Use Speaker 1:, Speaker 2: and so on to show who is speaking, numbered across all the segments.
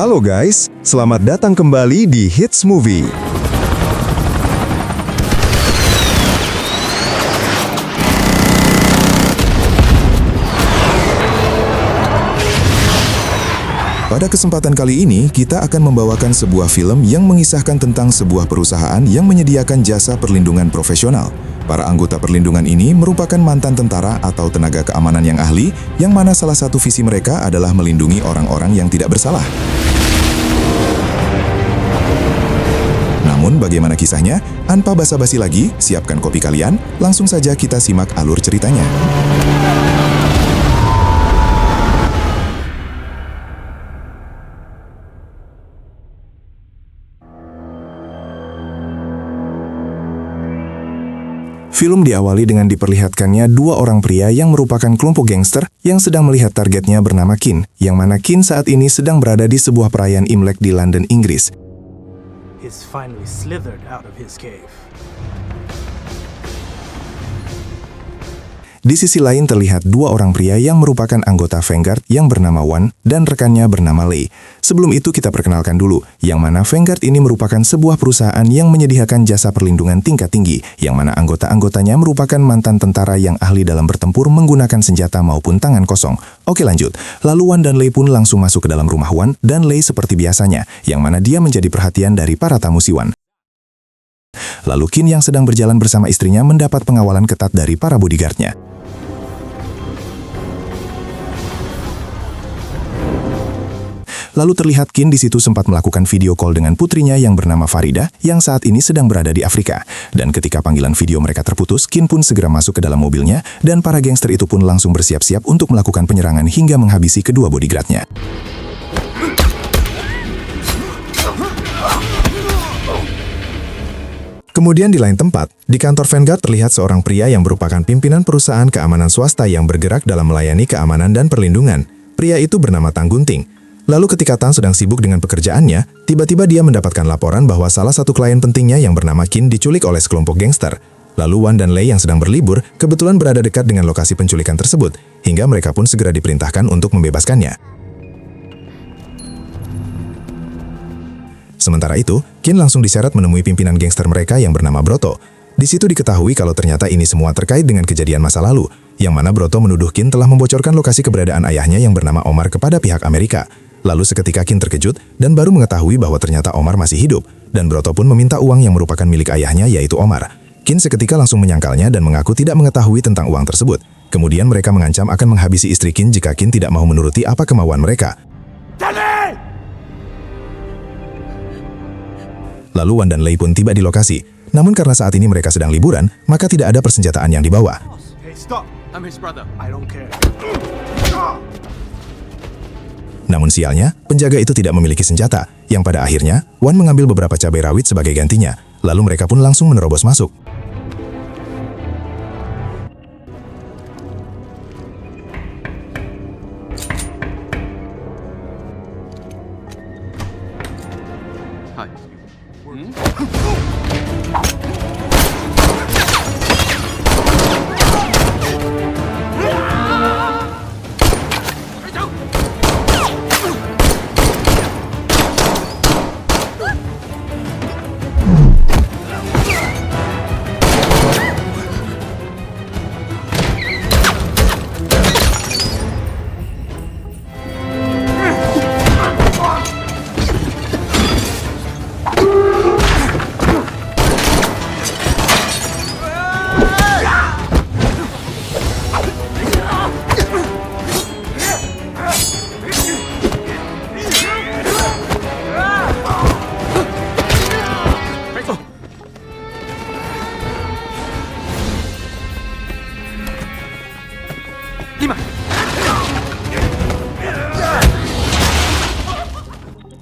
Speaker 1: Halo guys, selamat datang kembali di Hits Movie. Pada kesempatan kali ini, kita akan membawakan sebuah film yang mengisahkan tentang sebuah perusahaan yang menyediakan jasa perlindungan profesional. Para anggota perlindungan ini merupakan mantan tentara atau tenaga keamanan yang ahli, yang mana salah satu visi mereka adalah melindungi orang-orang yang tidak bersalah. Namun bagaimana kisahnya? Tanpa basa-basi lagi, siapkan kopi kalian, langsung saja kita simak alur ceritanya. Film diawali dengan diperlihatkannya dua orang pria yang merupakan kelompok gangster yang sedang melihat targetnya bernama Kin, yang mana Kin saat ini sedang berada di sebuah perayaan Imlek di London, Inggris.
Speaker 2: He's finally slithered out of his cave.
Speaker 1: Di sisi lain terlihat dua orang pria yang merupakan anggota Vanguard yang bernama Wan dan rekannya bernama Lei. Sebelum itu kita perkenalkan dulu, yang mana Vanguard ini merupakan sebuah perusahaan yang menyediakan jasa perlindungan tingkat tinggi, yang mana anggota-anggotanya merupakan mantan tentara yang ahli dalam bertempur menggunakan senjata maupun tangan kosong. Oke lanjut, lalu Wan dan Lei pun langsung masuk ke dalam rumah Wan dan Lei seperti biasanya, yang mana dia menjadi perhatian dari para tamu si Wan. Lalu Kin yang sedang berjalan bersama istrinya mendapat pengawalan ketat dari para bodyguardnya. Lalu terlihat Kin di situ sempat melakukan video call dengan putrinya yang bernama Farida, yang saat ini sedang berada di Afrika. Dan ketika panggilan video mereka terputus, Kin pun segera masuk ke dalam mobilnya, dan para gangster itu pun langsung bersiap-siap untuk melakukan penyerangan hingga menghabisi kedua bodyguardnya. Kemudian di lain tempat, di kantor Vanguard terlihat seorang pria yang merupakan pimpinan perusahaan keamanan swasta yang bergerak dalam melayani keamanan dan perlindungan. Pria itu bernama Tang Gunting. Lalu ketika Tang sedang sibuk dengan pekerjaannya, tiba-tiba dia mendapatkan laporan bahwa salah satu klien pentingnya yang bernama Kin diculik oleh sekelompok gangster. Lalu Wan dan Lei yang sedang berlibur kebetulan berada dekat dengan lokasi penculikan tersebut, hingga mereka pun segera diperintahkan untuk membebaskannya. Sementara itu, Kin langsung diseret menemui pimpinan gangster mereka yang bernama Broto. Di situ diketahui kalau ternyata ini semua terkait dengan kejadian masa lalu, yang mana Broto menuduh Kin telah membocorkan lokasi keberadaan ayahnya yang bernama Omar kepada pihak Amerika. Lalu seketika Kin terkejut dan baru mengetahui bahwa ternyata Omar masih hidup, dan Broto pun meminta uang yang merupakan milik ayahnya yaitu Omar. Kin seketika langsung menyangkalnya dan mengaku tidak mengetahui tentang uang tersebut. Kemudian mereka mengancam akan menghabisi istri Kin jika Kin tidak mau menuruti apa kemauan mereka. Lalu Wan dan Lei pun tiba di lokasi. Namun karena saat ini mereka sedang liburan, maka tidak ada persenjataan yang dibawa.
Speaker 2: Hey, stop! I'm his brother. I don't care.
Speaker 1: Namun sialnya, penjaga itu tidak memiliki senjata, yang pada akhirnya, Wan mengambil beberapa cabai rawit sebagai gantinya. Lalu mereka pun langsung menerobos masuk.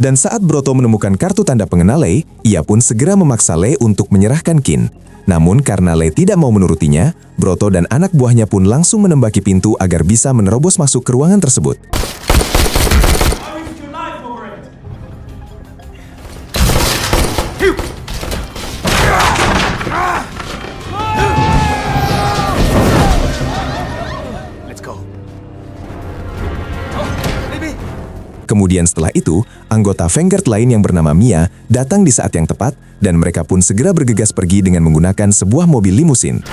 Speaker 1: Dan saat Broto menemukan kartu tanda pengenal Lei, ia pun segera memaksa Lei untuk menyerahkan Kin. Namun karena Lei tidak mau menurutinya, Broto dan anak buahnya pun langsung menembaki pintu agar bisa menerobos masuk ke ruangan tersebut. Kemudian setelah itu, anggota Vanguard lain yang bernama Mia datang di saat yang tepat dan mereka pun segera bergegas pergi dengan menggunakan sebuah mobil limusin.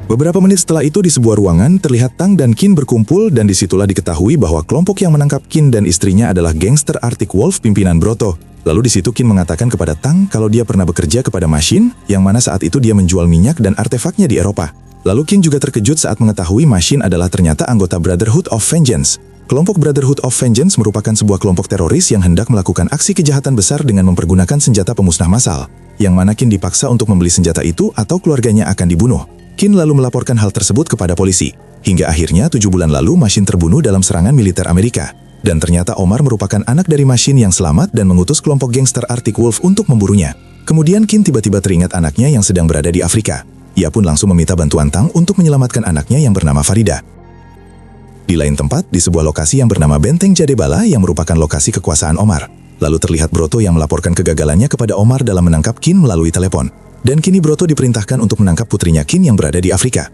Speaker 1: Beberapa menit setelah itu di sebuah ruangan terlihat Tang dan Qin berkumpul dan disitulah diketahui bahwa kelompok yang menangkap Qin dan istrinya adalah gangster Arctic Wolf pimpinan Broto. Lalu di situ Qin mengatakan kepada Tang kalau dia pernah bekerja kepada Machine, yang mana saat itu dia menjual minyak dan artefaknya di Eropa. Lalu Qin juga terkejut saat mengetahui Machine adalah ternyata anggota Brotherhood of Vengeance. Kelompok Brotherhood of Vengeance merupakan sebuah kelompok teroris yang hendak melakukan aksi kejahatan besar dengan mempergunakan senjata pemusnah massal, yang mana Qin dipaksa untuk membeli senjata itu atau keluarganya akan dibunuh. Qin lalu melaporkan hal tersebut kepada polisi. Hingga akhirnya 7 bulan lalu Machine terbunuh dalam serangan militer Amerika. Dan ternyata Omar merupakan anak dari Machine yang selamat dan mengutus kelompok gangster Arctic Wolf untuk memburunya. Kemudian Qin tiba-tiba teringat anaknya yang sedang berada di Afrika. Ia pun langsung meminta bantuan Tang untuk menyelamatkan anaknya yang bernama Farida. Di lain tempat, di sebuah lokasi yang bernama Benteng Jadebala yang merupakan lokasi kekuasaan Omar. Lalu terlihat Broto yang melaporkan kegagalannya kepada Omar dalam menangkap Qin melalui telepon. Dan kini Broto diperintahkan untuk menangkap putrinya Qin yang berada di Afrika.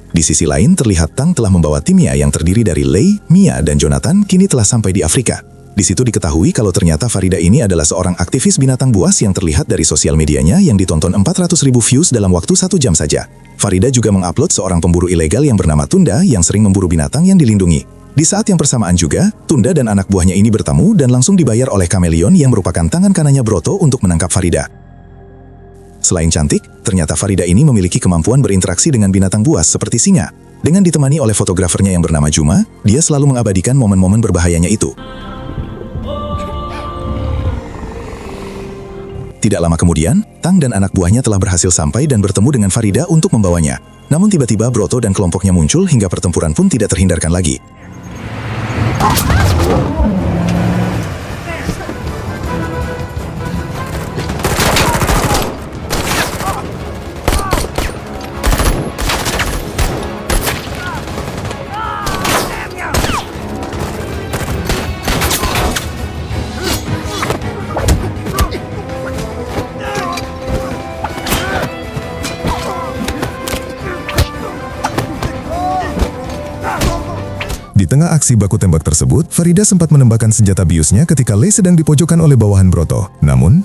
Speaker 1: Di sisi lain, terlihat Tang telah membawa timnya yang terdiri dari Lei, Mia, dan Jonathan kini telah sampai di Afrika. Di situ diketahui kalau ternyata Farida ini adalah seorang aktivis binatang buas yang terlihat dari sosial medianya yang ditonton 400.000 views dalam waktu 1 jam saja. Farida juga mengupload seorang pemburu ilegal yang bernama Tunda yang sering memburu binatang yang dilindungi. Di saat yang bersamaan juga, Tunda dan anak buahnya ini bertemu dan langsung dibayar oleh Kameleon yang merupakan tangan kanannya Broto untuk menangkap Farida. Selain cantik, ternyata Farida ini memiliki kemampuan berinteraksi dengan binatang buas seperti singa. Dengan ditemani oleh fotografernya yang bernama Juma, dia selalu mengabadikan momen-momen berbahayanya itu. Tidak lama kemudian, Tang dan anak buahnya telah berhasil sampai dan bertemu dengan Farida untuk membawanya. Namun tiba-tiba Broto dan kelompoknya muncul hingga pertempuran pun tidak terhindarkan lagi. Di tengah aksi baku tembak tersebut, Farida sempat menembakkan senjata biusnya ketika Lei sedang dipojokkan oleh bawahan Broto. Namun,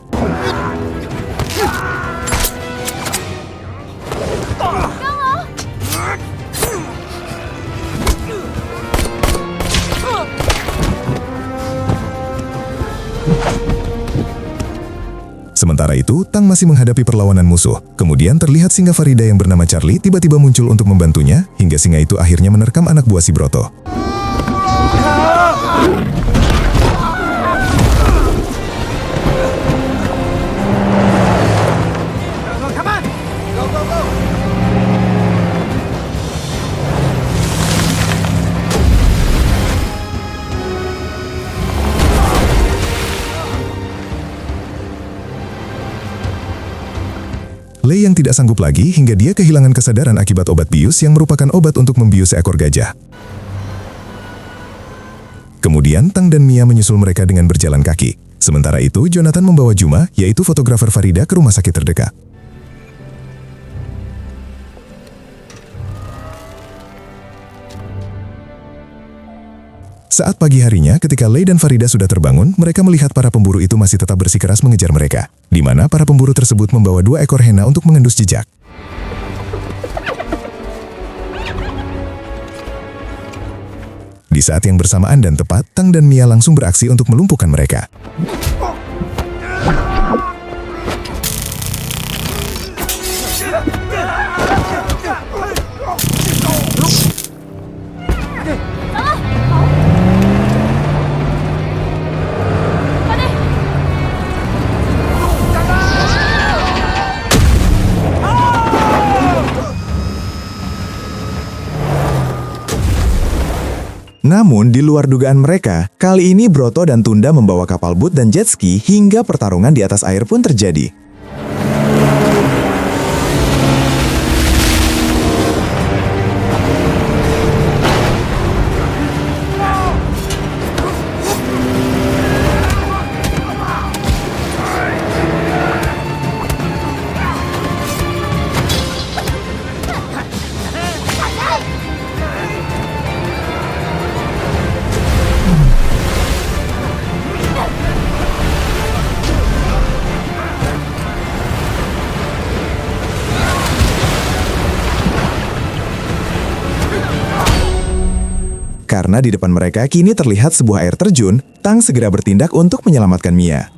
Speaker 1: sementara itu, Tang masih menghadapi perlawanan musuh. Kemudian terlihat singa Farida yang bernama Charlie tiba-tiba muncul untuk membantunya, hingga singa itu akhirnya menerkam anak buah si Broto. Lei yang tidak sanggup lagi hingga dia kehilangan kesadaran akibat obat bius yang merupakan obat untuk membius seekor gajah. Kemudian Tang dan Mia menyusul mereka dengan berjalan kaki. Sementara itu, Jonathan membawa Juma, yaitu fotografer Farida, ke rumah sakit terdekat. Saat pagi harinya, ketika Lei dan Farida sudah terbangun, mereka melihat para pemburu itu masih tetap bersikeras mengejar mereka, di mana para pemburu tersebut membawa 2 ekor hena untuk mengendus jejak. Di saat yang bersamaan dan tepat, Tang dan Mia langsung beraksi untuk melumpuhkan mereka. Namun, di luar dugaan mereka, kali ini Broto dan Tunda membawa kapal boot dan jet ski hingga pertarungan di atas air pun terjadi. Karena di depan mereka kini terlihat sebuah air terjun, Tang segera bertindak untuk menyelamatkan Mia.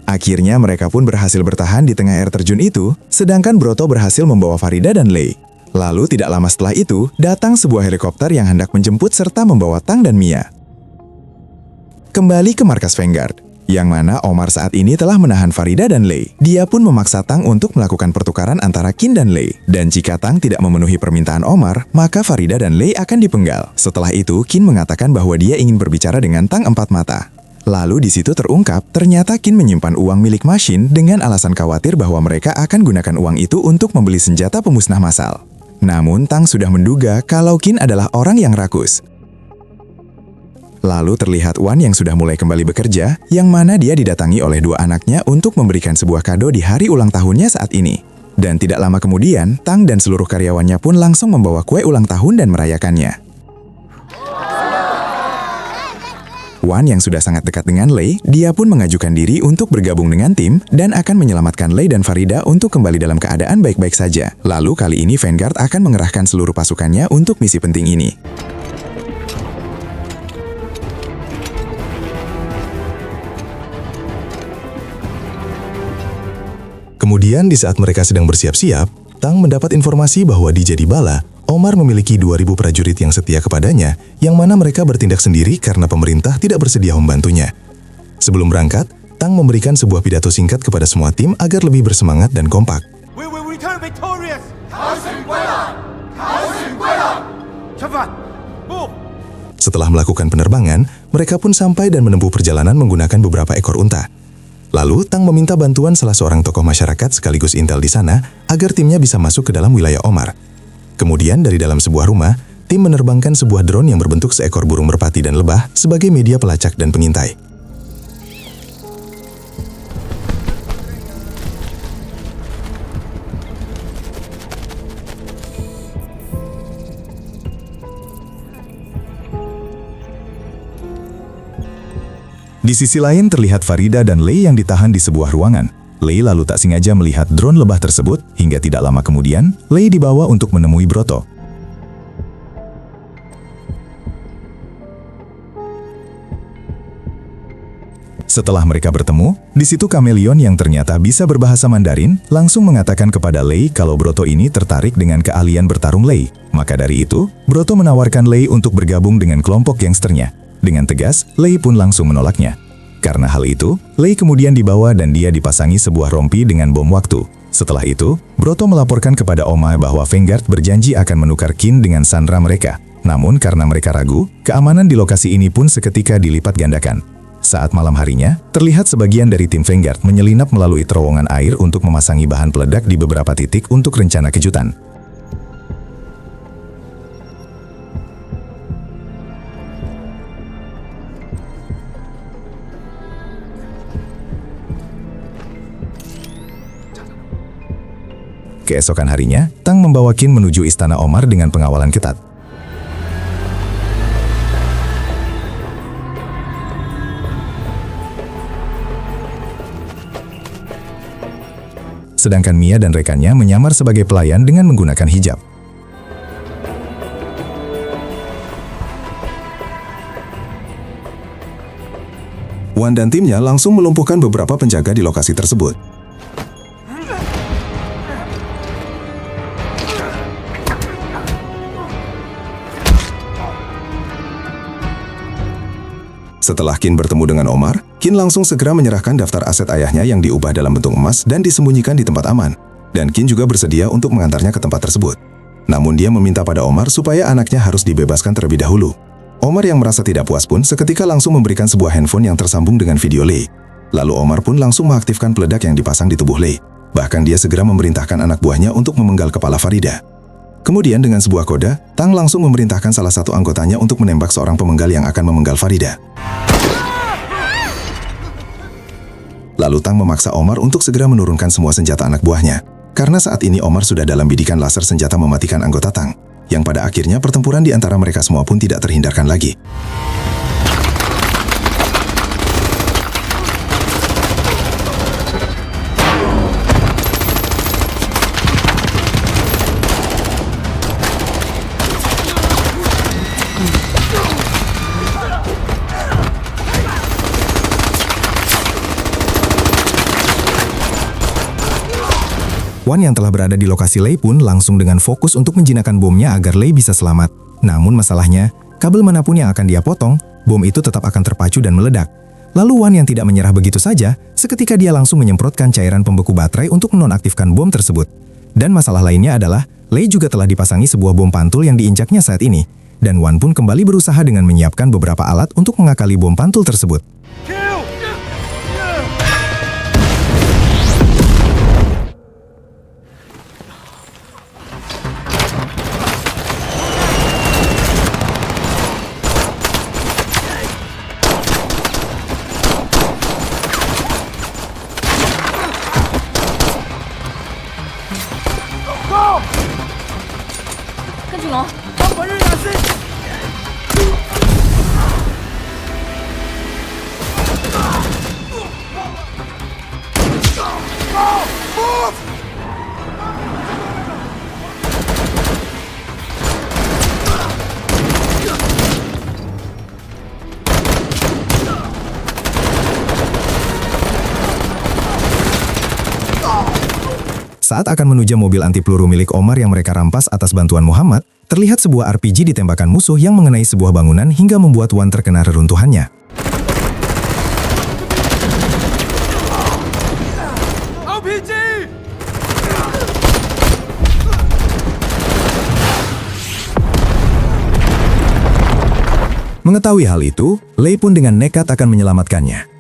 Speaker 1: Akhirnya mereka pun berhasil bertahan di tengah air terjun itu, sedangkan Broto berhasil membawa Farida dan Lei. Lalu tidak lama setelah itu, datang sebuah helikopter yang hendak menjemput serta membawa Tang dan Mia. Kembali ke markas Vanguard, yang mana Omar saat ini telah menahan Farida dan Lei. Dia pun memaksa Tang untuk melakukan pertukaran antara Qin dan Lei. Dan jika Tang tidak memenuhi permintaan Omar, maka Farida dan Lei akan dipenggal. Setelah itu, Qin mengatakan bahwa dia ingin berbicara dengan Tang Empat Mata. Lalu di situ terungkap, ternyata Qin menyimpan uang milik Ma Xin dengan alasan khawatir bahwa mereka akan gunakan uang itu untuk membeli senjata pemusnah massal. Namun Tang sudah menduga kalau Qin adalah orang yang rakus. Lalu terlihat Wan yang sudah mulai kembali bekerja, yang mana dia didatangi oleh dua anaknya untuk memberikan sebuah kado di hari ulang tahunnya saat ini. Dan tidak lama kemudian, Tang dan seluruh karyawannya pun langsung membawa kue ulang tahun dan merayakannya. Wan yang sudah sangat dekat dengan Lei, dia pun mengajukan diri untuk bergabung dengan tim dan akan menyelamatkan Lei dan Farida untuk kembali dalam keadaan baik-baik saja. Lalu kali ini Vanguard akan mengerahkan seluruh pasukannya untuk misi penting ini.
Speaker 3: Kemudian di saat mereka sedang bersiap-siap, Tang mendapat informasi bahwa di Jadibala, Omar memiliki 2.000 prajurit yang setia kepadanya, yang mana mereka bertindak sendiri karena pemerintah tidak bersedia membantunya. Sebelum berangkat, Tang memberikan sebuah pidato singkat kepada semua tim agar lebih bersemangat dan kompak.
Speaker 2: We will return victorious! Cepat! Move!
Speaker 3: Setelah melakukan penerbangan, mereka pun sampai dan menempuh perjalanan menggunakan beberapa ekor unta. Lalu, Tang meminta bantuan salah seorang tokoh masyarakat sekaligus intel di sana agar timnya bisa masuk ke dalam wilayah Omar. Kemudian dari dalam sebuah rumah, tim menerbangkan sebuah drone yang berbentuk seekor burung merpati dan lebah sebagai media pelacak dan pengintai.
Speaker 1: Di sisi lain terlihat Farida dan Lei yang ditahan di sebuah ruangan. Lei lalu tak sengaja melihat drone lebah tersebut, hingga tidak lama kemudian, Lei dibawa untuk menemui Broto. Setelah mereka bertemu, di situ kameleon yang ternyata bisa berbahasa Mandarin langsung mengatakan kepada Lei kalau Broto ini tertarik dengan keahlian bertarung Lei. Maka dari itu, Broto menawarkan Lei untuk bergabung dengan kelompok gangsternya. Dengan tegas, Lei pun langsung menolaknya. Karena hal itu, Lei kemudian dibawa dan dia dipasangi sebuah rompi dengan bom waktu. Setelah itu, Broto melaporkan kepada Oma bahwa Vanguard berjanji akan menukar Qin dengan sandera mereka. Namun karena mereka ragu, keamanan di lokasi ini pun seketika dilipat gandakan. Saat malam harinya, terlihat sebagian dari tim Vanguard menyelinap melalui terowongan air untuk memasangi bahan peledak di beberapa titik untuk rencana kejutan. Keesokan harinya, Tang membawa Qin menuju istana Omar dengan pengawalan ketat. Sedangkan Mia dan rekannya menyamar sebagai pelayan dengan menggunakan hijab.
Speaker 3: Wan dan timnya langsung melumpuhkan beberapa penjaga di lokasi tersebut. Setelah Qin bertemu dengan Omar, Qin langsung segera menyerahkan daftar aset ayahnya yang diubah dalam bentuk emas dan disembunyikan di tempat aman. Dan Qin juga bersedia untuk mengantarnya ke tempat tersebut. Namun dia meminta pada Omar supaya anaknya harus dibebaskan terlebih dahulu. Omar yang merasa tidak puas pun seketika langsung memberikan sebuah handphone yang tersambung dengan video Lei. Lalu Omar pun langsung mengaktifkan peledak yang dipasang di tubuh Lei. Bahkan dia segera memerintahkan anak buahnya untuk memenggal kepala Farida. Kemudian dengan sebuah kode, Tang langsung memerintahkan salah satu anggotanya untuk menembak seorang pemenggal yang akan memenggal Farida. Lalu Tang memaksa Omar untuk segera menurunkan semua senjata anak buahnya. Karena saat ini Omar sudah dalam bidikan laser senjata mematikan anggota Tang. yang pada akhirnya pertempuran di antara mereka semua pun tidak terhindarkan lagi.
Speaker 1: Wan yang telah berada di lokasi Lei pun langsung dengan fokus untuk menjinakkan bomnya agar Lei bisa selamat. Namun masalahnya, kabel manapun yang akan dia potong, bom itu tetap akan terpacu dan meledak. Lalu Wan yang tidak menyerah begitu saja, seketika dia langsung menyemprotkan cairan pembeku baterai untuk menonaktifkan bom tersebut. Dan masalah lainnya adalah, Lei juga telah dipasangi sebuah bom pantul yang diinjaknya saat ini. Dan Wan pun kembali berusaha dengan menyiapkan beberapa alat untuk mengakali bom pantul tersebut. Saat akan menuju mobil anti peluru milik Omar yang mereka rampas atas bantuan Muhammad, terlihat sebuah RPG ditembakkan musuh yang mengenai sebuah bangunan hingga membuat Wan terkena reruntuhannya.
Speaker 2: RPG!
Speaker 1: Mengetahui hal itu, Lei pun dengan nekat akan menyelamatkannya.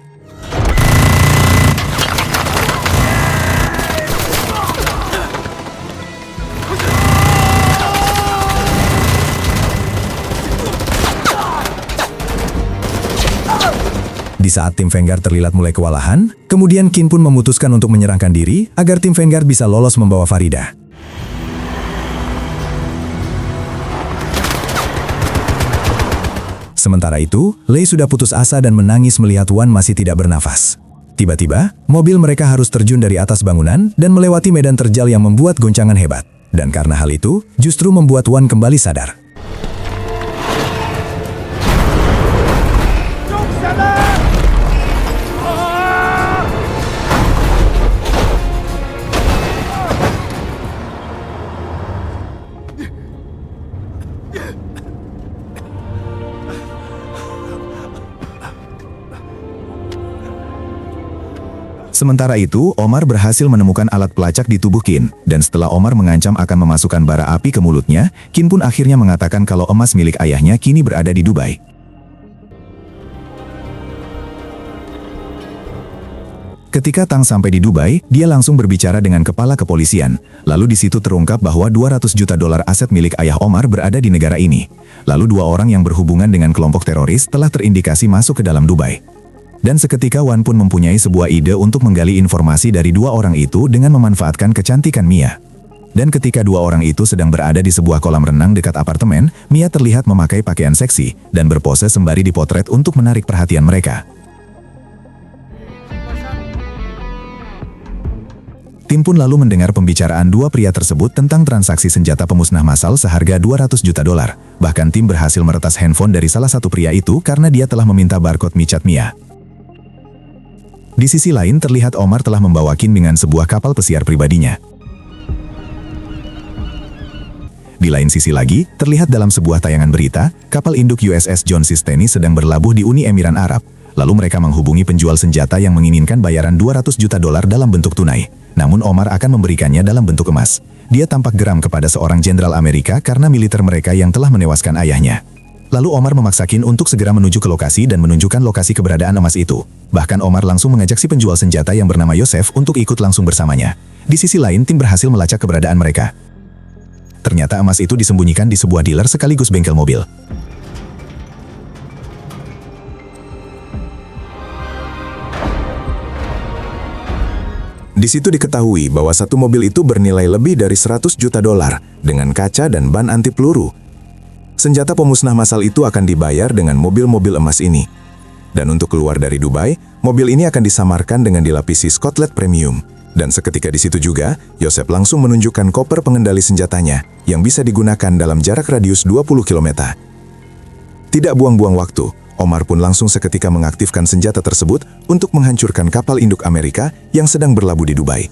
Speaker 1: Di saat tim Vanguard terlihat mulai kewalahan, kemudian Qin pun memutuskan untuk menyerahkan diri agar tim Vanguard bisa lolos membawa Farida. Sementara itu, Lei sudah putus asa dan menangis melihat Wan masih tidak bernafas. Tiba-tiba, mobil mereka harus terjun dari atas bangunan dan melewati medan terjal yang membuat goncangan hebat. Dan karena hal itu, justru membuat Wan kembali sadar. Sementara itu, Omar berhasil menemukan alat pelacak di tubuh Qin, dan setelah Omar mengancam akan memasukkan bara api ke mulutnya, Qin pun akhirnya mengatakan kalau emas milik ayahnya kini berada di Dubai. Ketika Tang sampai di Dubai, dia langsung berbicara dengan kepala kepolisian. Lalu di situ terungkap bahwa 200 juta dolar aset milik ayah Omar berada di negara ini. Lalu dua orang yang berhubungan dengan kelompok teroris telah terindikasi masuk ke dalam Dubai. Dan seketika Wan pun mempunyai sebuah ide untuk menggali informasi dari dua orang itu dengan memanfaatkan kecantikan Mia. Dan ketika dua orang itu sedang berada di sebuah kolam renang dekat apartemen, Mia terlihat memakai pakaian seksi dan berpose sembari dipotret untuk menarik perhatian mereka. Tim pun lalu mendengar pembicaraan dua pria tersebut tentang transaksi senjata pemusnah massal seharga 200 juta dolar. Bahkan tim berhasil meretas handphone dari salah satu pria itu karena dia telah meminta barcode micat Mia. Di sisi lain terlihat Omar telah membawa Qin dengan sebuah kapal pesiar pribadinya. Di lain sisi lagi, terlihat dalam sebuah tayangan berita, kapal induk USS John C. Stennis sedang berlabuh di Uni Emirat Arab. Lalu mereka menghubungi penjual senjata yang menginginkan bayaran 200 juta dolar dalam bentuk tunai. Namun Omar akan memberikannya dalam bentuk emas. Dia tampak geram kepada seorang jenderal Amerika karena militer mereka yang telah menewaskan ayahnya. Lalu Omar memaksa Qin untuk segera menuju ke lokasi dan menunjukkan lokasi keberadaan emas itu. Bahkan Omar langsung mengajak si penjual senjata yang bernama Yosef untuk ikut langsung bersamanya. Di sisi lain, tim berhasil melacak keberadaan mereka. Ternyata emas itu disembunyikan di sebuah dealer sekaligus bengkel mobil. Di situ diketahui bahwa satu mobil itu bernilai lebih dari 100 juta dolar dengan kaca dan ban anti peluru. Senjata pemusnah massal itu akan dibayar dengan mobil-mobil emas ini. Dan untuk keluar dari Dubai, mobil ini akan disamarkan dengan dilapisi Scotlet Premium. Dan seketika di situ juga, Yosef langsung menunjukkan koper pengendali senjatanya yang bisa digunakan dalam jarak radius 20 km. Tidak buang-buang waktu, Omar pun langsung seketika mengaktifkan senjata tersebut untuk menghancurkan kapal induk Amerika yang sedang berlabuh di Dubai.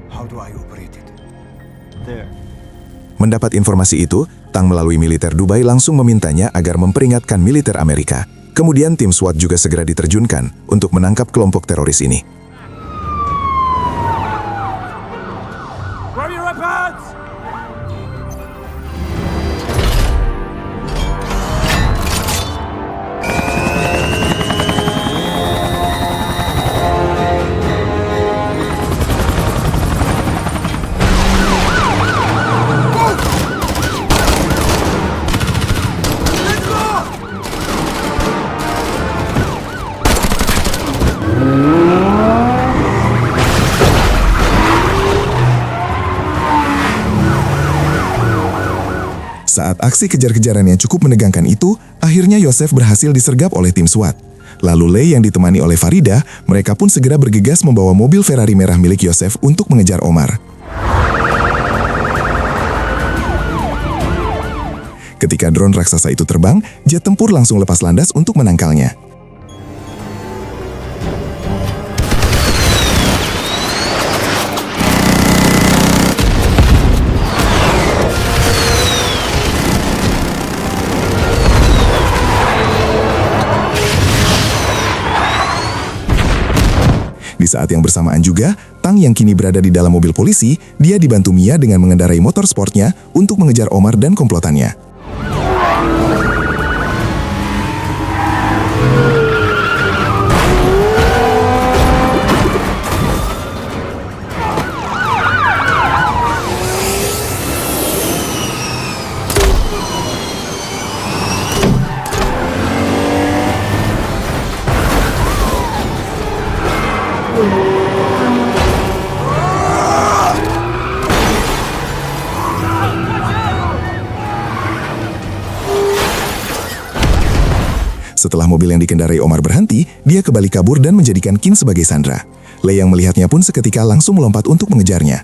Speaker 2: How do I operate it? There.
Speaker 1: Mendapat informasi itu, Tang melalui militer Dubai langsung memintanya agar memperingatkan militer Amerika. Kemudian tim SWAT juga segera diterjunkan untuk menangkap kelompok teroris ini.
Speaker 2: Ready your weapons!
Speaker 1: Saat aksi kejar-kejaran yang cukup menegangkan itu, akhirnya Yosef berhasil disergap oleh tim SWAT. Lalu Lei yang ditemani oleh Farida, mereka pun segera bergegas membawa mobil Ferrari merah milik Yosef untuk mengejar Omar. Ketika drone raksasa itu terbang, jet tempur langsung lepas landas untuk menangkalnya. Di saat yang bersamaan juga, Tang yang kini berada di dalam mobil polisi, dia dibantu Mia dengan mengendarai motor sportnya untuk mengejar Omar dan komplotannya. Setelah mobil yang dikendarai Omar berhenti, dia kembali kabur dan menjadikan Qin sebagai sandera. Lei yang melihatnya pun seketika langsung melompat untuk mengejarnya.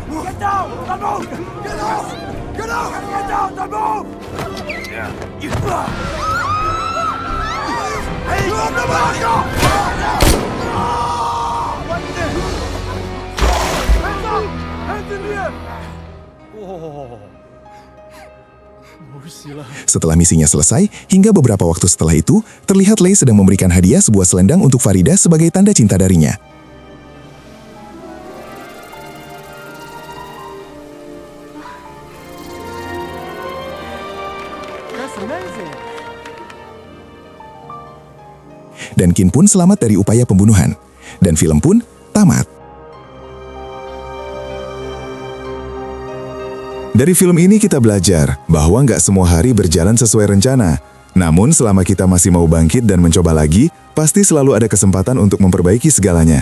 Speaker 2: Get down! Don't move! Get down! Get down! Get down! Don't move! Yeah. You... Hey! What the fuck? Hands up! Hands in the air!
Speaker 1: Setelah misinya selesai, hingga beberapa waktu setelah itu, terlihat Lei sedang memberikan hadiah sebuah selendang untuk Farida sebagai tanda cinta darinya.
Speaker 2: That's amazing!
Speaker 1: Dan Qin pun selamat dari upaya pembunuhan. Dan film pun tamat. Dari film ini kita belajar bahwa nggak semua hari berjalan sesuai rencana. Namun selama kita masih mau bangkit dan mencoba lagi, pasti selalu ada kesempatan untuk memperbaiki segalanya.